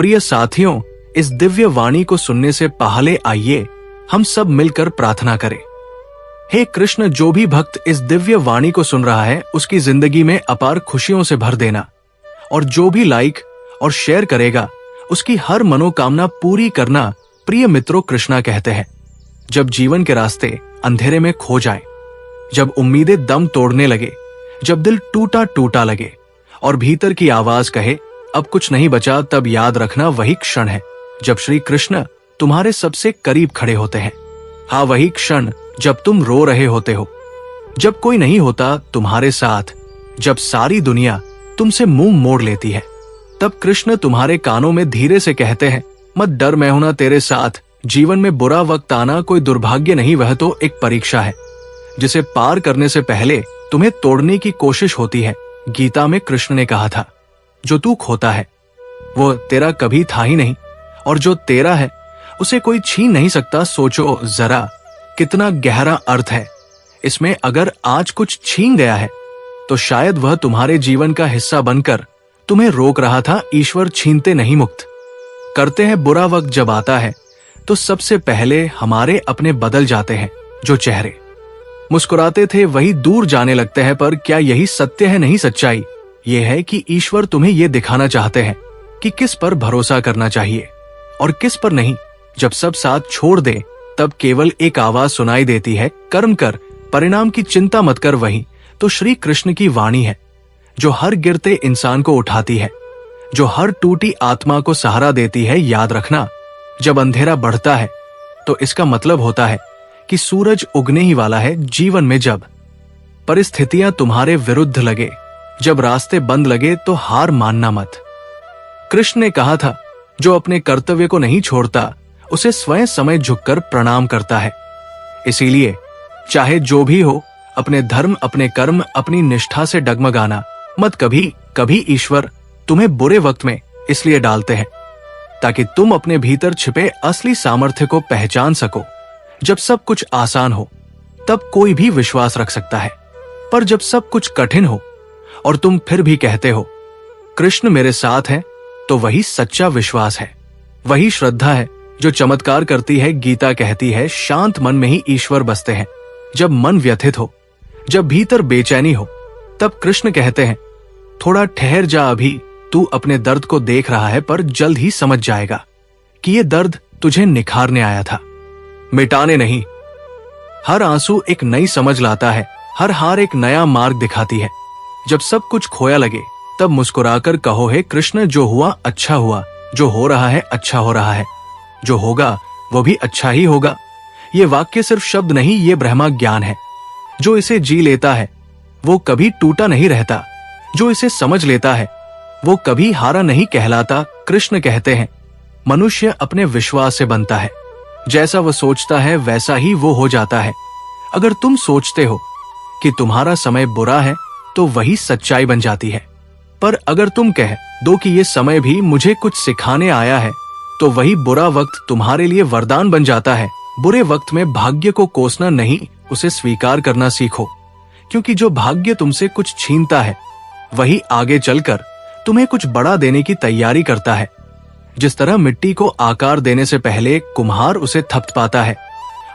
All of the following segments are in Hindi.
प्रिय साथियों, इस दिव्य वाणी को सुनने से पहले आइए हम सब मिलकर प्रार्थना करें। हे कृष्ण, जो भी भक्त इस दिव्य वाणी को सुन रहा है उसकी जिंदगी में अपार खुशियों से भर देना, और जो भी लाइक और शेयर करेगा उसकी हर मनोकामना पूरी करना। प्रिय मित्रों, कृष्णा कहते हैं, जब जीवन के रास्ते अंधेरे में खो जाएं, जब उम्मीदें दम तोड़ने लगे, जब दिल टूटा टूटा लगे और भीतर की आवाज कहे अब कुछ नहीं बचा, तब याद रखना वही क्षण है जब श्री कृष्ण तुम्हारे सबसे करीब खड़े होते हैं। हाँ, वही क्षण जब तुम रो रहे होते हो, जब कोई नहीं होता तुम्हारे साथ, जब सारी दुनिया तुमसे मुंह मोड़ लेती है, तब कृष्ण तुम्हारे कानों में धीरे से कहते हैं, मत डर, मैं हूं ना तेरे साथ। जीवन में बुरा वक्त आना कोई दुर्भाग्य नहीं, वह तो एक परीक्षा है जिसे पार करने से पहले तुम्हें तोड़ने की कोशिश होती है। गीता में कृष्ण ने कहा था, जो तू खोता है वो तेरा कभी था ही नहीं, और जो तेरा है उसे कोई छीन नहीं सकता। सोचो जरा कितना गहरा अर्थ है इसमें। अगर आज कुछ छीन गया है तो शायद वह तुम्हारे जीवन का हिस्सा बनकर तुम्हें रोक रहा था। ईश्वर छीनते नहीं, मुक्त करते हैं। बुरा वक्त जब आता है तो सबसे पहले हमारे अपने बदल जाते हैं। जो चेहरे मुस्कुराते थे वही दूर जाने लगते हैं। पर क्या यही सत्य है? नहीं, सच्चाई यह है कि ईश्वर तुम्हें यह दिखाना चाहते हैं कि किस पर भरोसा करना चाहिए और किस पर नहीं। जब सब साथ छोड़ दे तब केवल एक आवाज सुनाई देती है, कर्म कर, परिणाम की चिंता मत कर। वही तो श्री कृष्ण की वाणी है जो हर गिरते इंसान को उठाती है, जो हर टूटी आत्मा को सहारा देती है। याद रखना, जब अंधेरा बढ़ता है तो इसका मतलब होता है कि सूरज उगने ही वाला है। जीवन में जब परिस्थितियां तुम्हारे विरुद्ध लगे, जब रास्ते बंद लगे, तो हार मानना मत। कृष्ण ने कहा था, जो अपने कर्तव्य को नहीं छोड़ता उसे स्वयं समय झुककर प्रणाम करता है। इसीलिए चाहे जो भी हो, अपने धर्म, अपने कर्म, अपनी निष्ठा से डगमगाना मत। कभी कभी ईश्वर तुम्हें बुरे वक्त में इसलिए डालते हैं ताकि तुम अपने भीतर छिपे असली सामर्थ्य को पहचान सको। जब सब कुछ आसान हो तब कोई भी विश्वास रख सकता है, पर जब सब कुछ कठिन हो और तुम फिर भी कहते हो कृष्ण मेरे साथ है, तो वही सच्चा विश्वास है, वही श्रद्धा है जो चमत्कार करती है। गीता कहती है, शांत मन में ही ईश्वर बसते हैं। जब मन व्यथित हो, जब भीतर बेचैनी हो, तब कृष्ण कहते हैं, थोड़ा ठहर जा, अभी तू अपने दर्द को देख रहा है पर जल्द ही समझ जाएगा कि ये दर्द तुझे निखारने आया था, मिटाने नहीं। हर आंसू एक नई समझ लाता है, हर हार एक नया मार्ग दिखाती है। जब सब कुछ खोया लगे तब मुस्कुराकर कहो, हे कृष्ण, जो हुआ अच्छा हुआ, जो हो रहा है अच्छा हो रहा है, जो होगा वो भी अच्छा ही होगा। ये वाक्य सिर्फ शब्द नहीं, ये ब्रह्मा ज्ञान है। जो इसे जी लेता है वो कभी टूटा नहीं रहता, जो इसे समझ लेता है वो कभी हारा नहीं कहलाता। कृष्ण कहते हैं, मनुष्य अपने विश्वास से बनता है, जैसा वो सोचता है वैसा ही वो हो जाता है। अगर तुम सोचते हो कि तुम्हारा समय बुरा है तो वही सच्चाई बन जाती है, पर अगर तुम कह दो कि ये समय भी मुझे कुछ सिखाने आया है, तो वही बुरा वक्त तुम्हारे लिए वरदान बन जाता है। बुरे वक्त में भाग्य को कोसना नहीं, उसे स्वीकार करना सीखो, क्योंकि जो भाग्य तुमसे कुछ छीनता है वही आगे चलकर तुम्हें कुछ बड़ा देने की तैयारी करता है। जिस तरह मिट्टी को आकार देने से पहले कुम्हार उसे थपथपाता है,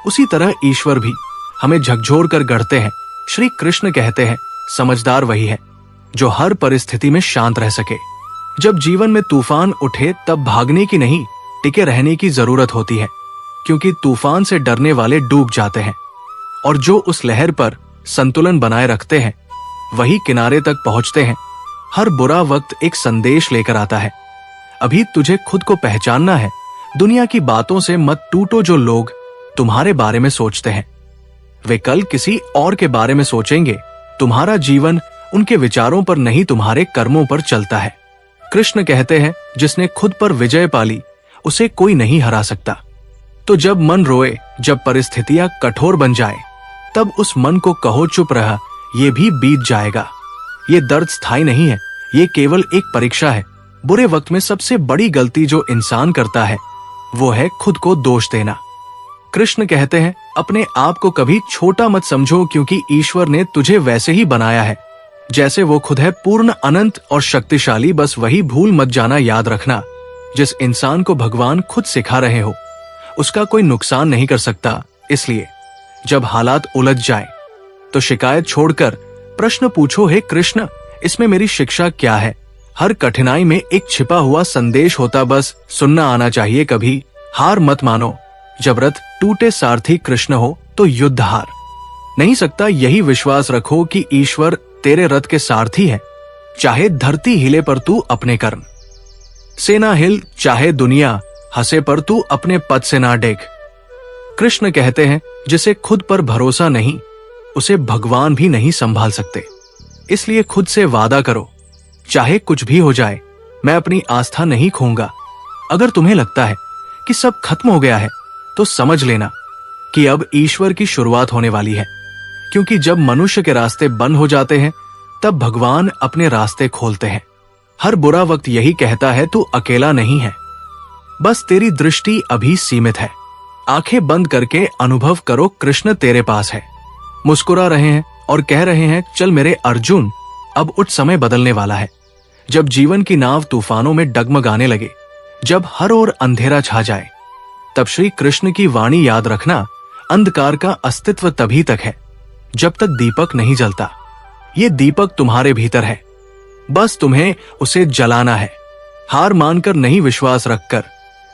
उसी तरह ईश्वर भी हमें झकझोर कर गढ़ते हैं। श्री कृष्ण कहते हैं, समझदार वही है जो हर परिस्थिति में शांत रह सके। जब जीवन में तूफान उठे तब भागने की नहीं, टिके रहने की जरूरत होती है, क्योंकि तूफान से डरने वाले डूब जाते हैं, और जो उस लहर पर संतुलन बनाए रखते हैं वही किनारे तक पहुंचते हैं। हर बुरा वक्त एक संदेश लेकर आता है। अभी तुझे खुद को पहचानना है, दुनिया की बातों से मत टूटो। जो लोग तुम्हारे बारे में सोचते हैं वे कल किसी और के बारे में सोचेंगे। तुम्हारा जीवन उनके विचारों पर नहीं, तुम्हारे कर्मों पर चलता है। कृष्ण कहते हैं, जिसने खुद पर विजय पाली उसे कोई नहीं हरा सकता। तो जब मन रोए, जब परिस्थितियां कठोर बन जाए, तब उस मन को कहो, चुप रहा, ये भी बीत जाएगा। ये दर्द स्थायी नहीं है, ये केवल एक परीक्षा है। बुरे वक्त में सबसे बड़ी गलती जो इंसान करता है वो है खुद को दोष देना। कृष्ण कहते हैं, अपने आप को कभी छोटा मत समझो, क्योंकि ईश्वर ने तुझे वैसे ही बनाया है जैसे वो खुद है, पूर्ण, अनंत और शक्तिशाली। बस वही भूल मत जाना। याद रखना, जिस इंसान को भगवान खुद सिखा रहे हो उसका कोई नुकसान नहीं कर सकता। इसलिए जब हालात उलझ जाए तो शिकायत छोड़कर प्रश्न पूछो, हे कृष्ण, इसमें मेरी शिक्षा क्या है? हर कठिनाई में एक छिपा हुआ संदेश होता, बस सुनना आना चाहिए। कभी हार मत मानो। जब रथ टूटे सारथी कृष्ण हो तो युद्ध हार नहीं सकता। यही विश्वास रखो कि ईश्वर तेरे रथ के सारथी है। चाहे धरती हिले पर तू अपने कर्म से ना हिल, चाहे दुनिया हंसे पर तू अपने पद से ना डेग। कृष्ण कहते हैं, जिसे खुद पर भरोसा नहीं उसे भगवान भी नहीं संभाल सकते। इसलिए खुद से वादा करो, चाहे कुछ भी हो जाए मैं अपनी आस्था नहीं खोऊंगा। अगर तुम्हें लगता है कि सब खत्म हो गया है तो समझ लेना कि अब ईश्वर की शुरुआत होने वाली है। क्योंकि जब मनुष्य के रास्ते बंद हो जाते हैं तब भगवान अपने रास्ते खोलते हैं। हर बुरा वक्त यही कहता है, तू अकेला नहीं है, बस तेरी दृष्टि अभी सीमित है। आंखें बंद करके अनुभव करो, कृष्ण तेरे पास है। मुस्कुरा रहे हैं और कह रहे हैं, चल मेरे अर्जुन, अब उठ, समय बदलने वाला है। जब जीवन की नाव तूफानों में डगमगाने लगे, जब हर ओर अंधेरा छा जाए, तब श्री कृष्ण की वाणी याद रखना, अंधकार का अस्तित्व तभी तक है जब तक दीपक नहीं जलता। ये दीपक तुम्हारे भीतर है, बस तुम्हें उसे जलाना है। हार मानकर नहीं, विश्वास रखकर,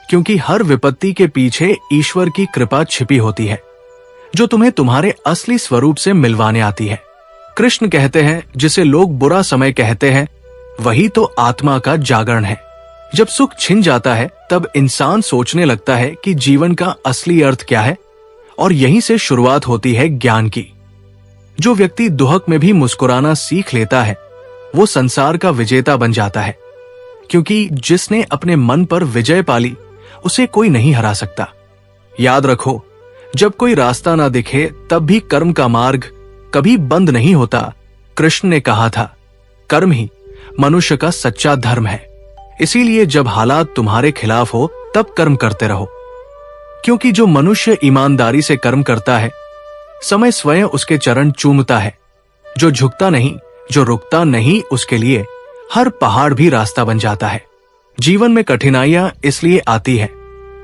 क्योंकि हर विपत्ति के पीछे ईश्वर की कृपा छिपी होती है जो तुम्हें तुम्हारे असली स्वरूप से मिलवाने आती है। कृष्ण कहते हैं, जिसे लोग बुरा समय कहते हैं वही तो आत्मा का जागरण है। जब सुख छिन जाता है तब इंसान सोचने लगता है कि जीवन का असली अर्थ क्या है, और यहीं से शुरुआत होती है ज्ञान की। जो व्यक्ति दुहक में भी मुस्कुराना सीख लेता है वो संसार का विजेता बन जाता है। क्योंकि जिसने अपने मन पर विजय पाली उसे कोई नहीं हरा सकता। याद रखो, जब कोई रास्ता ना दिखे तब भी कर्म का मार्ग कभी बंद नहीं होता। कृष्ण ने कहा था, कर्म ही मनुष्य का सच्चा धर्म है। इसीलिए जब हालात तुम्हारे खिलाफ हो तब कर्म करते रहो। क्योंकि जो मनुष्य ईमानदारी से कर्म करता है समय स्वयं उसके चरण चूमता है। जो झुकता नहीं, जो रुकता नहीं, उसके लिए हर पहाड़ भी रास्ता बन जाता है। जीवन में कठिनाइयां इसलिए आती है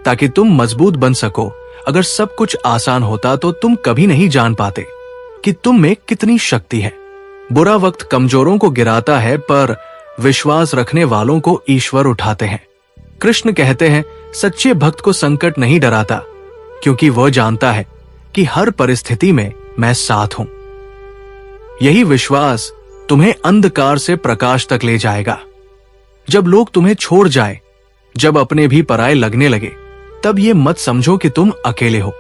ताकि तुम मजबूत बन सको। अगर सब कुछ आसान होता तो तुम कभी नहीं जान पाते कि तुम में कितनी शक्ति है। बुरा वक्त कमजोरों को गिराता है पर विश्वास रखने वालों को ईश्वर उठाते हैं। कृष्ण कहते हैं, सच्चे भक्त को संकट नहीं डराता, क्योंकि वह जानता है कि हर परिस्थिति में मैं साथ हूं। यही विश्वास तुम्हें अंधकार से प्रकाश तक ले जाएगा। जब लोग तुम्हें छोड़ जाए, जब अपने भी पराये लगने लगे, तब ये मत समझो कि तुम अकेले हो।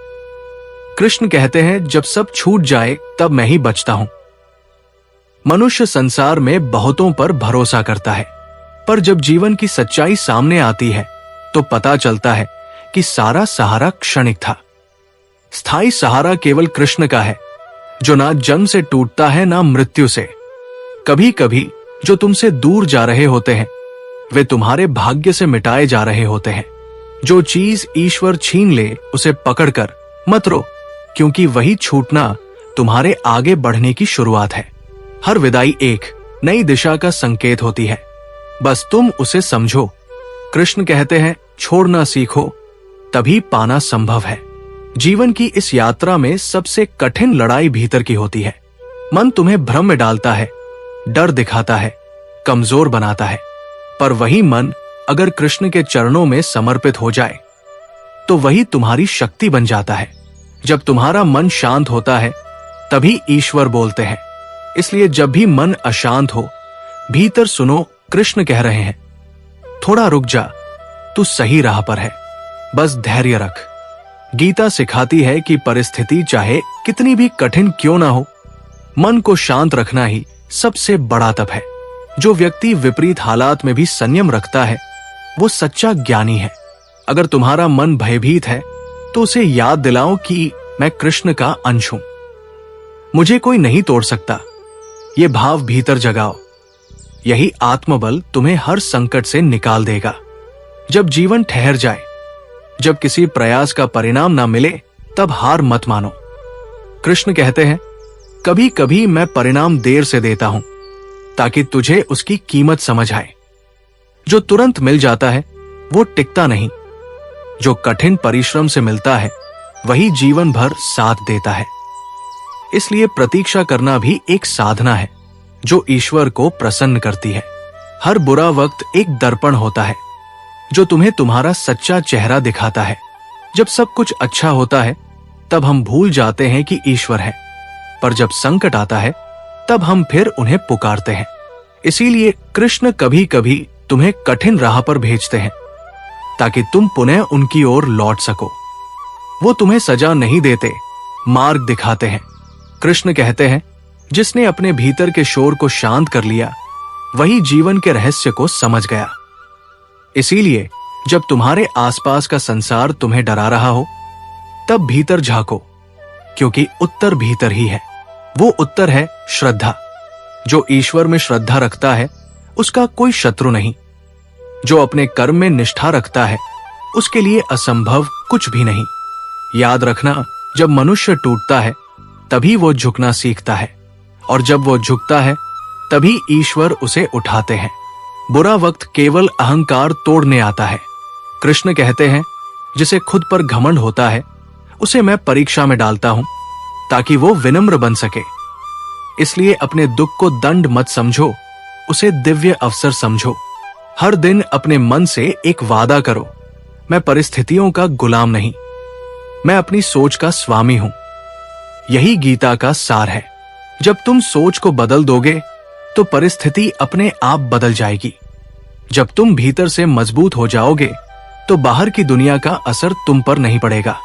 कृष्ण कहते हैं, जब सब छूट जाए तब मैं ही बचता हूं। मनुष्य संसार में बहुतों पर भरोसा करता है, पर जब जीवन की सच्चाई सामने आती है तो पता चलता है कि सारा सहारा क्षणिक था। स्थायी सहारा केवल कृष्ण का है, जो ना जन्म से टूटता है ना मृत्यु से। कभी कभी जो तुमसे दूर जा रहे होते हैं वे तुम्हारे भाग्य से मिटाए जा रहे होते हैं। जो चीज ईश्वर छीन ले उसे पकड़कर मत रो, क्योंकि वही छूटना तुम्हारे आगे बढ़ने की शुरुआत है। हर विदाई एक नई दिशा का संकेत होती है, बस तुम उसे समझो। कृष्ण कहते हैं, छोड़ना सीखो तभी पाना संभव है। जीवन की इस यात्रा में सबसे कठिन लड़ाई भीतर की होती है। मन तुम्हें भ्रम में डालता है, डर दिखाता है, कमजोर बनाता है, पर वही मन अगर कृष्ण के चरणों में समर्पित हो जाए तो वही तुम्हारी शक्ति बन जाता है। जब तुम्हारा मन शांत होता है तभी ईश्वर बोलते हैं। इसलिए जब भी मन अशांत हो, भीतर सुनो, कृष्ण कह रहे हैं, थोड़ा रुक जा, तू सही राह पर है, बस धैर्य रख। गीता सिखाती है कि परिस्थिति चाहे कितनी भी कठिन क्यों ना हो, मन को शांत रखना ही सबसे बड़ा तप है। जो व्यक्ति विपरीत हालात में भी संयम रखता है वो सच्चा ज्ञानी है। अगर तुम्हारा मन भयभीत है तो उसे याद दिलाओ कि मैं कृष्ण का अंश हूं, मुझे कोई नहीं तोड़ सकता। ये भाव भीतर जगाओ, यही आत्मबल तुम्हें हर संकट से निकाल देगा। जब जीवन ठहर जाए, जब किसी प्रयास का परिणाम ना मिले, तब हार मत मानो। कृष्ण कहते हैं, कभी कभी मैं परिणाम देर से देता हूं ताकि तुझे उसकी कीमत समझ आए। जो तुरंत मिल जाता है वो टिकता नहीं। जो कठिन परिश्रम से मिलता है वही जीवन भर साथ देता है। इसलिए प्रतीक्षा करना भी एक साधना है जो ईश्वर को प्रसन्न करती है। हर बुरा वक्त एक दर्पण होता है जो तुम्हें तुम्हारा सच्चा चेहरा दिखाता है। जब सब कुछ अच्छा होता है तब हम भूल जाते हैं कि ईश्वर है, पर जब संकट आता है तब हम फिर उन्हें पुकारते हैं। इसीलिए कृष्ण कभी कभी तुम्हें कठिन राह पर भेजते हैं ताकि तुम पुनः उनकी ओर लौट सको। वो तुम्हें सजा नहीं देते, मार्ग दिखाते हैं। कृष्ण कहते हैं, जिसने अपने भीतर के शोर को शांत कर लिया वही जीवन के रहस्य को समझ गया। इसीलिए जब तुम्हारे आसपास का संसार तुम्हें डरा रहा हो तब भीतर झांको, क्योंकि उत्तर भीतर ही है। वो उत्तर है श्रद्धा। जो ईश्वर में श्रद्धा रखता है उसका कोई शत्रु नहीं। जो अपने कर्म में निष्ठा रखता है उसके लिए असंभव कुछ भी नहीं। याद रखना, जब मनुष्य टूटता है तभी वो झुकना सीखता है, और जब वो झुकता है तभी ईश्वर उसे उठाते हैं। बुरा वक्त केवल अहंकार तोड़ने आता है। कृष्ण कहते हैं, जिसे खुद पर घमंड होता है उसे मैं परीक्षा में डालता हूं ताकि वो विनम्र बन सके। इसलिए अपने दुख को दंड मत समझो, उसे दिव्य अवसर समझो। हर दिन अपने मन से एक वादा करो, मैं परिस्थितियों का गुलाम नहीं, मैं अपनी सोच का स्वामी हूं। यही गीता का सार है। जब तुम सोच को बदल दोगे तो परिस्थिति अपने आप बदल जाएगी। जब तुम भीतर से मजबूत हो जाओगे तो बाहर की दुनिया का असर तुम पर नहीं पड़ेगा।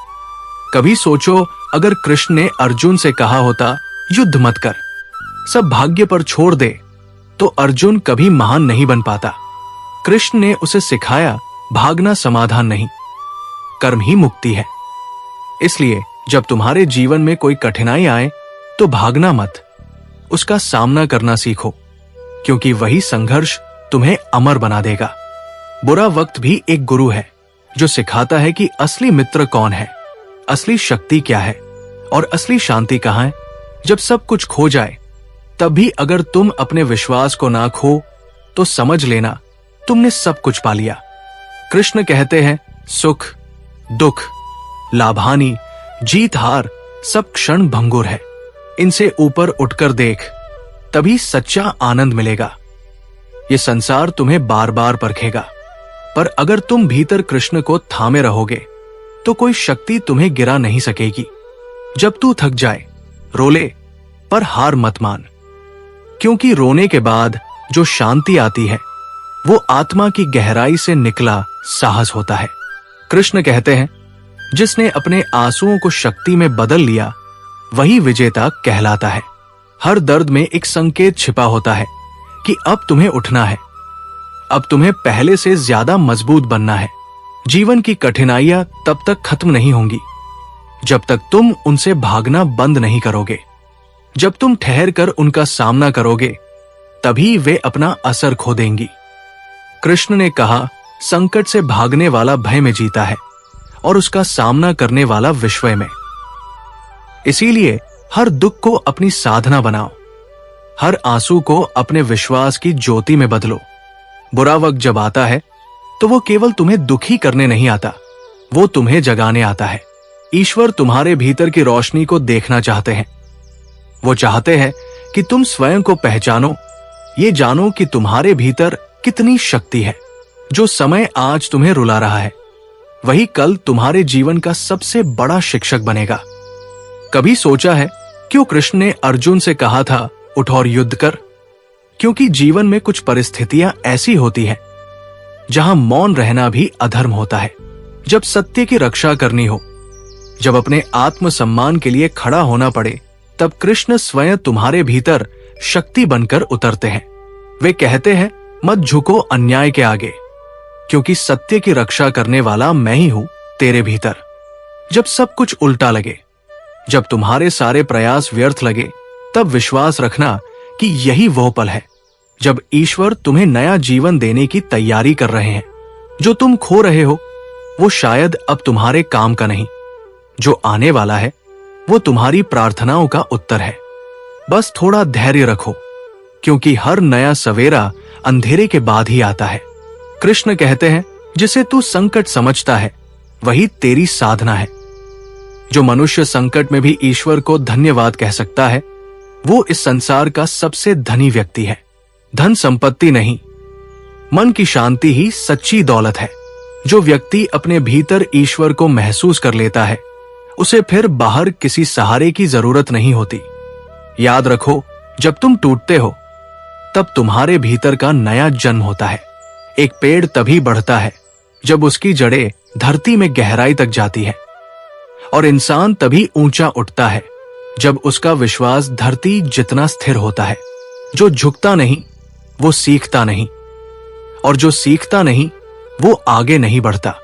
कभी सोचो, अगर कृष्ण ने अर्जुन से कहा होता युद्ध मत कर, सब भाग्य पर छोड़ दे, तो अर्जुन कभी महान नहीं बन पाता। कृष्ण ने उसे सिखाया, भागना समाधान नहीं, कर्म ही मुक्ति है। इसलिए जब तुम्हारे जीवन में कोई कठिनाई आए तो भागना मत, उसका सामना करना सीखो, क्योंकि वही संघर्ष तुम्हें अमर बना देगा। बुरा वक्त भी एक गुरु है जो सिखाता है कि असली मित्र कौन है, असली शक्ति क्या है और असली शांति कहां है। जब सब कुछ खो जाए तब भी अगर तुम अपने विश्वास को ना खो तो समझ लेना तुमने सब कुछ पा लिया। कृष्ण कहते हैं, सुख दुख लाभानी जीत हार सब क्षण भंगुर है, इनसे ऊपर उठकर देख, तभी सच्चा आनंद मिलेगा। ये संसार तुम्हें बार बार परखेगा, पर अगर तुम भीतर कृष्ण को थामे रहोगे तो कोई शक्ति तुम्हें गिरा नहीं सकेगी। जब तू थक जाए रो ले, पर हार मत मान, क्योंकि रोने के बाद जो शांति आती है वो आत्मा की गहराई से निकला साहस होता है। कृष्ण कहते हैं, जिसने अपने आंसुओं को शक्ति में बदल लिया वही विजेता कहलाता है। हर दर्द में एक संकेत छिपा होता है कि अब तुम्हें उठना है, अब तुम्हें पहले से ज्यादा मजबूत बनना है। जीवन की कठिनाइयां तब तक खत्म नहीं होंगी जब तक तुम उनसे भागना बंद नहीं करोगे। जब तुम ठहर कर उनका सामना करोगे तभी वे अपना असर खो देंगी। कृष्ण ने कहा, संकट से भागने वाला भय में जीता है और उसका सामना करने वाला विश्व में। इसीलिए हर दुख को अपनी साधना बनाओ, हर आंसू को अपने विश्वास की ज्योति में बदलो। बुरा वक्त जब आता है तो वो केवल तुम्हें दुखी करने नहीं आता, वो तुम्हें जगाने आता है। ईश्वर तुम्हारे भीतर की रोशनी को देखना चाहते हैं। वो चाहते हैं कि तुम स्वयं को पहचानो, ये जानो कि तुम्हारे भीतर कितनी शक्ति है। जो समय आज तुम्हें रुला रहा है वही कल तुम्हारे जीवन का सबसे बड़ा शिक्षक बनेगा। कभी सोचा है क्यों कृष्ण ने अर्जुन से कहा था उठ और युद्ध कर? क्योंकि जीवन में कुछ परिस्थितियां ऐसी होती हैं जहां मौन रहना भी अधर्म होता है। जब सत्य की रक्षा करनी हो, जब अपने आत्मसम्मान के लिए खड़ा होना पड़े, तब कृष्ण स्वयं तुम्हारे भीतर शक्ति बनकर उतरते हैं। वे कहते हैं, मत झुको अन्याय के आगे, क्योंकि सत्य की रक्षा करने वाला मैं ही हूं तेरे भीतर। जब सब कुछ उल्टा लगे, जब तुम्हारे सारे प्रयास व्यर्थ लगे, तब विश्वास रखना कि यही वो पल है जब ईश्वर तुम्हें नया जीवन देने की तैयारी कर रहे हैं। जो तुम खो रहे हो वो शायद अब तुम्हारे काम का नहीं, जो आने वाला है वो तुम्हारी प्रार्थनाओं का उत्तर है। बस थोड़ा धैर्य रखो, क्योंकि हर नया सवेरा अंधेरे के बाद ही आता है। कृष्ण कहते हैं, जिसे तू संकट समझता है वही तेरी साधना है। जो मनुष्य संकट में भी ईश्वर को धन्यवाद कह सकता है वो इस संसार का सबसे धनी व्यक्ति है। धन संपत्ति नहीं, मन की शांति ही सच्ची दौलत है। जो व्यक्ति अपने भीतर ईश्वर को महसूस कर लेता है उसे फिर बाहर किसी सहारे की जरूरत नहीं होती। याद रखो, जब तुम टूटते हो तब तुम्हारे भीतर का नया जन्म होता है। एक पेड़ तभी बढ़ता है जब उसकी जड़ें धरती में गहराई तक जाती है, और इंसान तभी ऊंचा उठता है जब उसका विश्वास धरती जितना स्थिर होता है। जो झुकता नहीं वो सीखता नहीं, और जो सीखता नहीं वो आगे नहीं बढ़ता।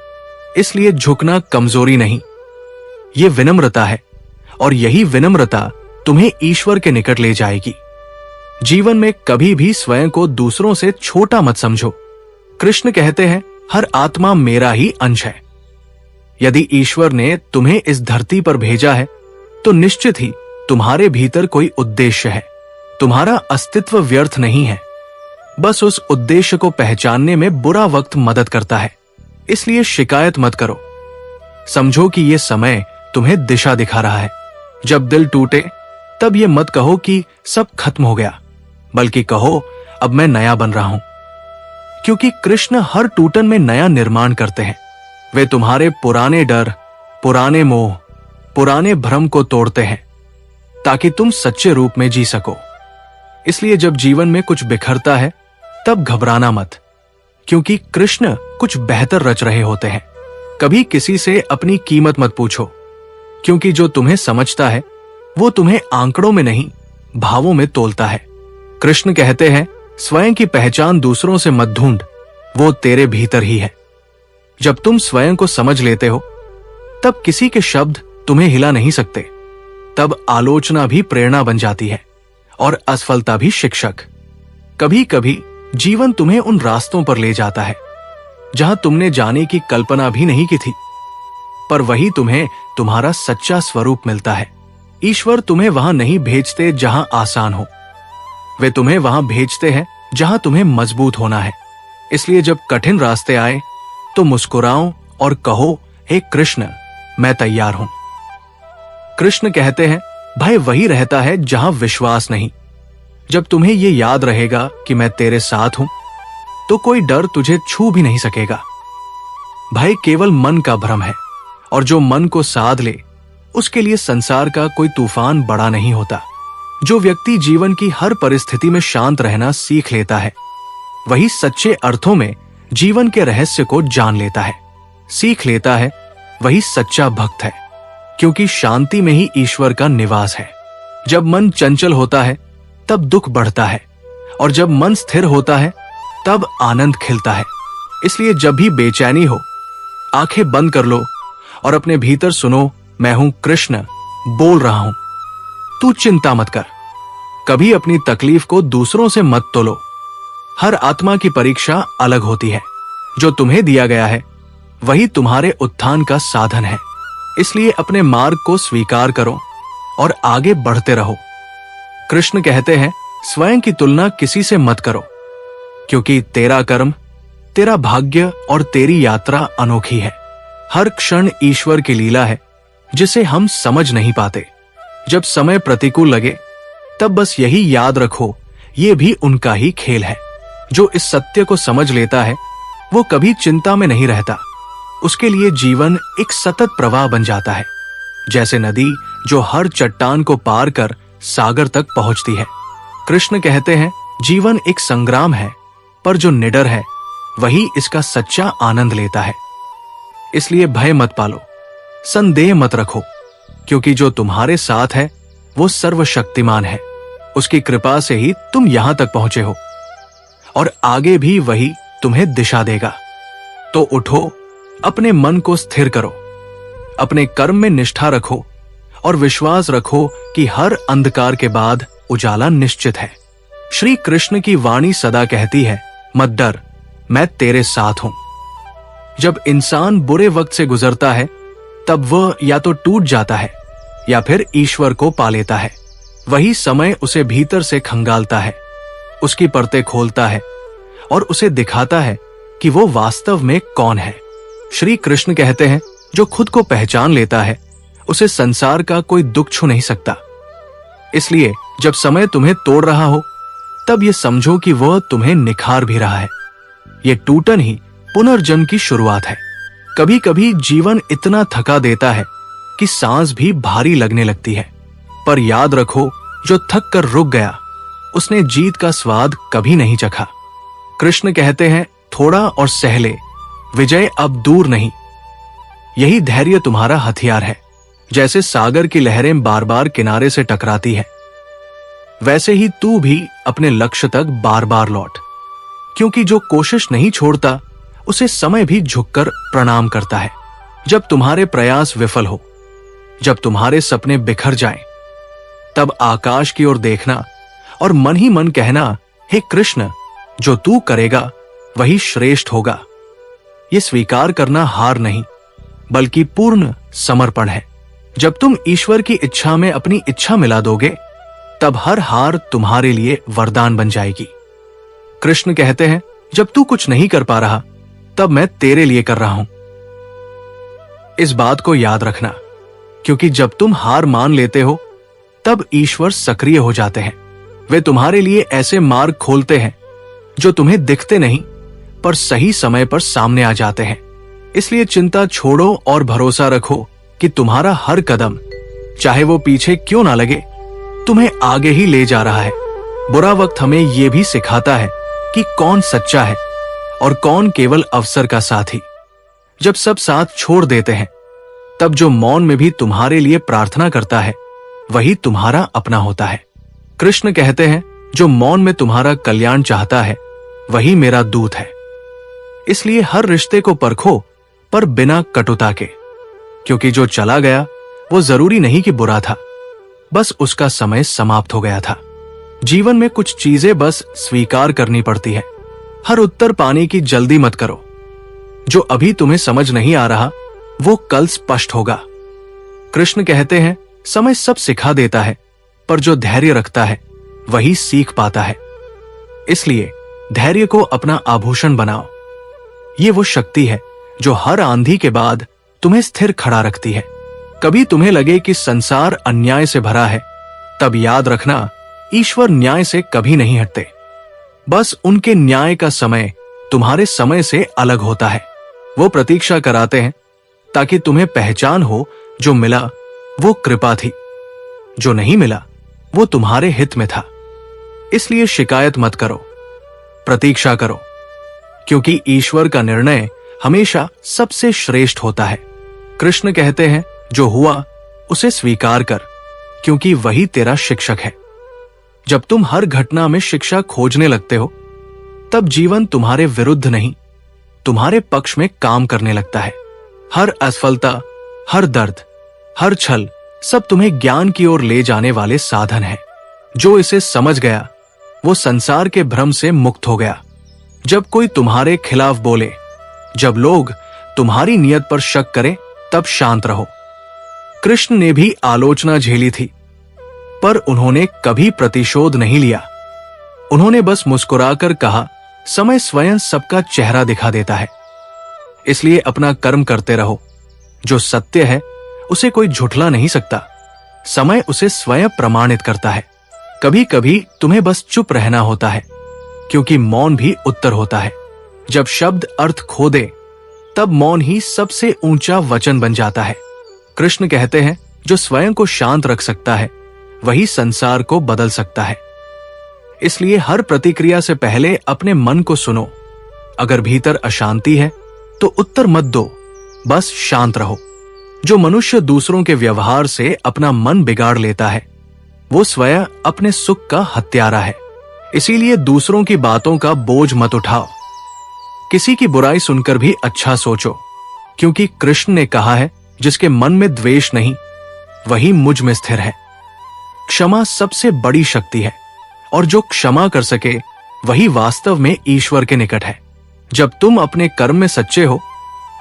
इसलिए झुकना कमजोरी नहीं, ये विनम्रता है, और यही विनम्रता तुम्हें ईश्वर के निकट ले जाएगी। जीवन में कभी भी स्वयं को दूसरों से छोटा मत समझो। कृष्ण कहते हैं, हर आत्मा मेरा ही अंश है। यदि ईश्वर ने तुम्हें इस धरती पर भेजा है तो निश्चित ही तुम्हारे भीतर कोई उद्देश्य है। तुम्हारा अस्तित्व व्यर्थ नहीं है, बस उस उद्देश्य को पहचानने में बुरा वक्त मदद करता है। इसलिए शिकायत मत करो। समझो कि यह समय तुम्हें दिशा दिखा रहा है। जब दिल टूटे तब ये मत कहो कि सब खत्म हो गया, बल्कि कहो अब मैं नया बन रहा हूं। क्योंकि कृष्ण हर टूटन में नया निर्माण करते हैं। वे तुम्हारे पुराने डर, पुराने मोह, पुराने भ्रम को तोड़ते हैं ताकि तुम सच्चे रूप में जी सको। इसलिए जब जीवन में कुछ बिखरता है तब घबराना मत, क्योंकि कृष्ण कुछ बेहतर रच रहे होते हैं। कभी किसी से अपनी कीमत मत पूछो, क्योंकि जो तुम्हें समझता है वो तुम्हें आंकड़ों में नहीं भावों में तोलता है। कृष्ण कहते हैं, स्वयं की पहचान दूसरों से मत ढूंढ, वो तेरे भीतर ही है। जब तुम स्वयं को समझ लेते हो तब किसी के शब्द तुम्हें हिला नहीं सकते। तब आलोचना भी प्रेरणा बन जाती है और असफलता भी शिक्षक। कभी कभी जीवन तुम्हें उन रास्तों पर ले जाता है जहां तुमने जाने की कल्पना भी नहीं की थी, पर वही तुम्हें तुम्हारा सच्चा स्वरूप मिलता है। ईश्वर तुम्हें वहां नहीं भेजते जहां आसान हो, वे तुम्हें वहां भेजते हैं जहां तुम्हें मजबूत होना है। इसलिए जब कठिन रास्ते आए तो मुस्कुराओ और कहो, हे कृष्ण, मैं तैयार हूं। कृष्ण कहते हैं, भय वही रहता है जहां विश्वास नहीं। जब तुम्हें यह याद रहेगा कि मैं तेरे साथ हूं तो कोई डर तुझे छू भी नहीं सकेगा। भय केवल मन का भ्रम है, और जो मन को साध ले उसके लिए संसार का कोई तूफान बड़ा नहीं होता। जो व्यक्ति जीवन की हर परिस्थिति में शांत रहना सीख लेता है वही सच्चे अर्थों में जीवन के रहस्य को जान लेता है। सीख लेता है वही सच्चा भक्त है, क्योंकि शांति में ही ईश्वर का निवास है। जब मन चंचल होता है तब दुख बढ़ता है, और जब मन स्थिर होता है तब आनंद खिलता है। इसलिए जब भी बेचैनी हो आंखें बंद कर लो और अपने भीतर सुनो, मैं हूं कृष्ण, बोल रहा हूं। तू चिंता मत कर, कभी अपनी तकलीफ को दूसरों से मत तोलो। हर आत्मा की परीक्षा अलग होती है। जो तुम्हें दिया गया है वही तुम्हारे उत्थान का साधन है। इसलिए अपने मार्ग को स्वीकार करो और आगे बढ़ते रहो। कृष्ण कहते हैं, स्वयं की तुलना किसी से मत करो, क्योंकि तेरा कर्म, तेरा भाग्य और तेरी यात्रा अनोखी है। हर क्षण ईश्वर की लीला है जिसे हम समझ नहीं पाते। जब समय प्रतिकूल लगे तब बस यही याद रखो, ये भी उनका ही खेल है। जो इस सत्य को समझ लेता है वो कभी चिंता में नहीं रहता। उसके लिए जीवन एक सतत प्रवाह बन जाता है, जैसे नदी जो हर चट्टान को पार कर सागर तक पहुंचती है। कृष्ण कहते हैं, जीवन एक संग्राम है, पर जो निडर है वही इसका सच्चा आनंद लेता है। इसलिए भय मत पालो, संदेह मत रखो, क्योंकि जो तुम्हारे साथ है वो सर्वशक्तिमान है। उसकी कृपा से ही तुम यहां तक पहुंचे हो, और आगे भी वही तुम्हें दिशा देगा। तो उठो, अपने मन को स्थिर करो, अपने कर्म में निष्ठा रखो और विश्वास रखो कि हर अंधकार के बाद उजाला निश्चित है। श्री कृष्ण की वाणी सदा कहती है, मत डर, मैं तेरे साथ हूं। जब इंसान बुरे वक्त से गुजरता है तब वह या तो टूट जाता है या फिर ईश्वर को पा लेता है। वही समय उसे भीतर से खंगालता है, उसकी परतें खोलता है और उसे दिखाता है कि वो वास्तव में कौन है। श्री कृष्ण कहते हैं, जो खुद को पहचान लेता है उसे संसार का कोई दुख छू नहीं सकता। इसलिए जब समय तुम्हें तोड़ रहा हो तब ये समझो कि वह तुम्हें निखार भी रहा है। ये टूटन ही पुनर्जन्म की शुरुआत है। कभी कभी जीवन इतना थका देता है कि सांस भी भारी लगने लगती है, पर याद रखो, जो थक कर रुक गया उसने जीत का स्वाद कभी नहीं चखा। कृष्ण कहते हैं, थोड़ा और सहले, विजय अब दूर नहीं। यही धैर्य तुम्हारा हथियार है। जैसे सागर की लहरें बार बार किनारे से टकराती है, वैसे ही तू भी अपने लक्ष्य तक बार बार लौट, क्योंकि जो कोशिश नहीं छोड़ता उसे समय भी झुककर प्रणाम करता है। जब तुम्हारे प्रयास विफल हो, जब तुम्हारे सपने बिखर जाएं, तब आकाश की ओर देखना और मन ही मन कहना, हे कृष्ण, जो तू करेगा वही श्रेष्ठ होगा। ये स्वीकार करना हार नहीं, बल्कि पूर्ण समर्पण है। जब तुम ईश्वर की इच्छा में अपनी इच्छा मिला दोगे, तब हर हार तुम्हारे लिए वरदान बन जाएगी। कृष्ण कहते हैं, जब तू कुछ नहीं कर पा रहा, तब मैं तेरे लिए कर रहा हूं। इस बात को याद रखना, क्योंकि जब तुम हार मान लेते हो, तब ईश्वर सक्रिय हो जाते हैं। वे तुम्हारे लिए ऐसे मार्ग खोलते हैं जो तुम्हें दिखते नहीं, पर सही समय पर सामने आ जाते हैं। इसलिए चिंता छोड़ो और भरोसा रखो कि तुम्हारा हर कदम, चाहे वो पीछे क्यों ना लगे, तुम्हें आगे ही ले जा रहा है। बुरा वक्त हमें यह भी सिखाता है कि कौन सच्चा है और कौन केवल अवसर का साथी। जब सब साथ छोड़ देते हैं, तब जो मौन में भी तुम्हारे लिए प्रार्थना करता है, वही तुम्हारा अपना होता है। कृष्ण कहते हैं, जो मौन में तुम्हारा कल्याण चाहता है, वही मेरा दूत है। इसलिए हर रिश्ते को परखो, पर बिना कटुता के, क्योंकि जो चला गया वो जरूरी नहीं कि बुरा था, बस उसका समय समाप्त हो गया था। जीवन में कुछ चीजें बस स्वीकार करनी पड़ती है। हर उत्तर पाने की जल्दी मत करो। जो अभी तुम्हें समझ नहीं आ रहा, वो कल स्पष्ट होगा। कृष्ण कहते हैं, समय सब सिखा देता है, पर जो धैर्य रखता है वही सीख पाता है। इसलिए धैर्य को अपना आभूषण बनाओ। ये वो शक्ति है जो हर आंधी के बाद तुम्हें स्थिर खड़ा रखती है। कभी तुम्हें लगे कि संसार अन्याय से भरा है, तब याद रखना, ईश्वर न्याय से कभी नहीं हटते। बस उनके न्याय का समय तुम्हारे समय से अलग होता है। वो प्रतीक्षा कराते हैं ताकि तुम्हें पहचान हो, जो मिला वो कृपा थी, जो नहीं मिला वो तुम्हारे हित में था। इसलिए शिकायत मत करो, प्रतीक्षा करो, क्योंकि ईश्वर का निर्णय हमेशा सबसे श्रेष्ठ होता है। कृष्ण कहते हैं, जो हुआ उसे स्वीकार कर, क्योंकि वही तेरा शिक्षक है। जब तुम हर घटना में शिक्षा खोजने लगते हो, तब जीवन तुम्हारे विरुद्ध नहीं, तुम्हारे पक्ष में काम करने लगता है। हर असफलता, हर दर्द, हर छल, सब तुम्हें ज्ञान की ओर ले जाने वाले साधन हैं। जो इसे समझ गया, वो संसार के भ्रम से मुक्त हो गया। जब कोई तुम्हारे खिलाफ बोले, जब लोग तुम्हारी नियत पर शक करें, तब शांत रहो। कृष्ण ने भी आलोचना झेली थी, पर उन्होंने कभी प्रतिशोध नहीं लिया। उन्होंने बस मुस्कुराकर कहा, समय स्वयं सबका चेहरा दिखा देता है। इसलिए अपना कर्म करते रहो। जो सत्य है उसे कोई झुठला नहीं सकता। समय उसे स्वयं प्रमाणित करता है। कभी कभी तुम्हें बस चुप रहना होता है, क्योंकि मौन भी उत्तर होता है। जब शब्द अर्थ खो दे, तब मौन ही सबसे ऊंचा वचन बन जाता है। कृष्ण कहते हैं, जो स्वयं को शांत रख सकता है, वही संसार को बदल सकता है। इसलिए हर प्रतिक्रिया से पहले अपने मन को सुनो। अगर भीतर अशांति है तो उत्तर मत दो, बस शांत रहो। जो मनुष्य दूसरों के व्यवहार से अपना मन बिगाड़ लेता है, वो स्वयं अपने सुख का हत्यारा है। इसीलिए दूसरों की बातों का बोझ मत उठाओ। किसी की बुराई सुनकर भी अच्छा सोचो, क्योंकि कृष्ण ने कहा है, जिसके मन में द्वेष नहीं, वही मुझ में स्थिर है। क्षमा सबसे बड़ी शक्ति है, और जो क्षमा कर सके वही वास्तव में ईश्वर के निकट है। जब तुम अपने कर्म में सच्चे हो,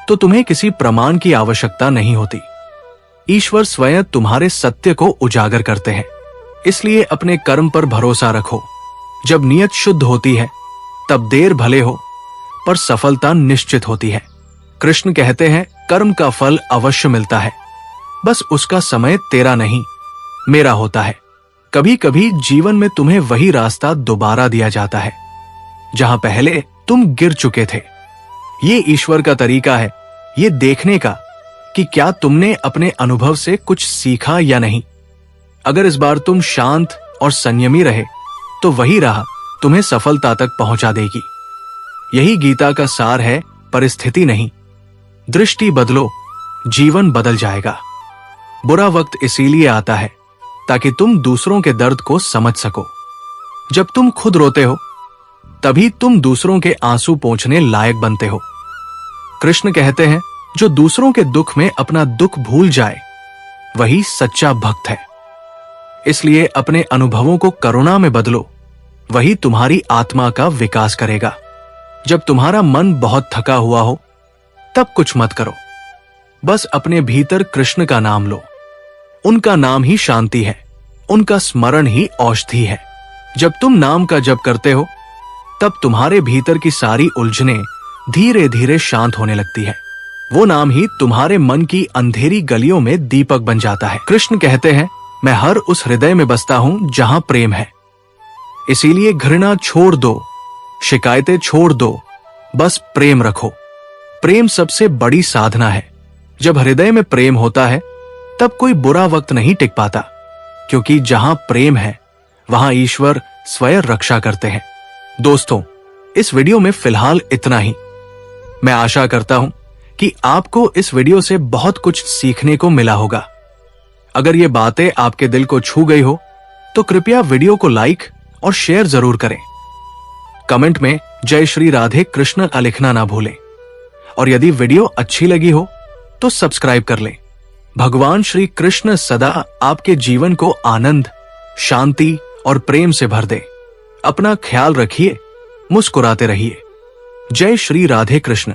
तो तुम्हें किसी प्रमाण की आवश्यकता नहीं होती। ईश्वर स्वयं तुम्हारे सत्य को उजागर करते हैं। इसलिए अपने कर्म पर भरोसा रखो। जब नियत शुद्ध होती है, तब देर भले हो, पर सफलता निश्चित होती है। कृष्ण कहते हैं, कर्म का फल अवश्य मिलता है, बस उसका समय तेरा नहीं मेरा होता है। कभी कभी जीवन में तुम्हें वही रास्ता दोबारा दिया जाता है जहां पहले तुम गिर चुके थे। ये ईश्वर का तरीका है ये देखने का कि क्या तुमने अपने अनुभव से कुछ सीखा या नहीं। अगर इस बार तुम शांत और संयमी रहे तो वही राह तुम्हें सफलता तक पहुंचा देगी। यही गीता का सार है, परिस्थिति नहीं, दृष्टि बदलो, जीवन बदल जाएगा। बुरा वक्त इसीलिए आता है ताकि तुम दूसरों के दर्द को समझ सको। जब तुम खुद रोते हो तभी तुम दूसरों के आंसू पोंछने लायक बनते हो। कृष्ण कहते हैं, जो दूसरों के दुख में अपना दुख भूल जाए वही सच्चा भक्त है। इसलिए अपने अनुभवों को करुणा में बदलो, वही तुम्हारी आत्मा का विकास करेगा। जब तुम्हारा मन बहुत थका हुआ हो तब कुछ मत करो, बस अपने भीतर कृष्ण का नाम लो। उनका नाम ही शांति है, उनका स्मरण ही औषधि है। जब तुम नाम का जप करते हो तब तुम्हारे भीतर की सारी उलझनें धीरे धीरे शांत होने लगती है। वो नाम ही तुम्हारे मन की अंधेरी गलियों में दीपक बन जाता है। कृष्ण कहते हैं, मैं हर उस हृदय में बसता हूं जहां प्रेम है। इसीलिए घृणा छोड़ दो, शिकायतें छोड़ दो, बस प्रेम रखो। प्रेम सबसे बड़ी साधना है। जब हृदय में प्रेम होता है तब कोई बुरा वक्त नहीं टिक पाता, क्योंकि जहां प्रेम है वहां ईश्वर स्वयं रक्षा करते हैं। दोस्तों, इस वीडियो में फिलहाल इतना ही। मैं आशा करता हूं कि आपको इस वीडियो से बहुत कुछ सीखने को मिला होगा। अगर ये बातें आपके दिल को छू गई हो तो कृपया वीडियो को लाइक और शेयर जरूर करें। कमेंट में जय श्री राधे कृष्ण लिखना ना भूलें। और यदि वीडियो अच्छी लगी हो तो सब्सक्राइब कर लें। भगवान श्री कृष्ण सदा आपके जीवन को आनंद, शांति और प्रेम से भर दे। अपना ख्याल रखिए, मुस्कुराते रहिए। जय श्री राधे कृष्ण।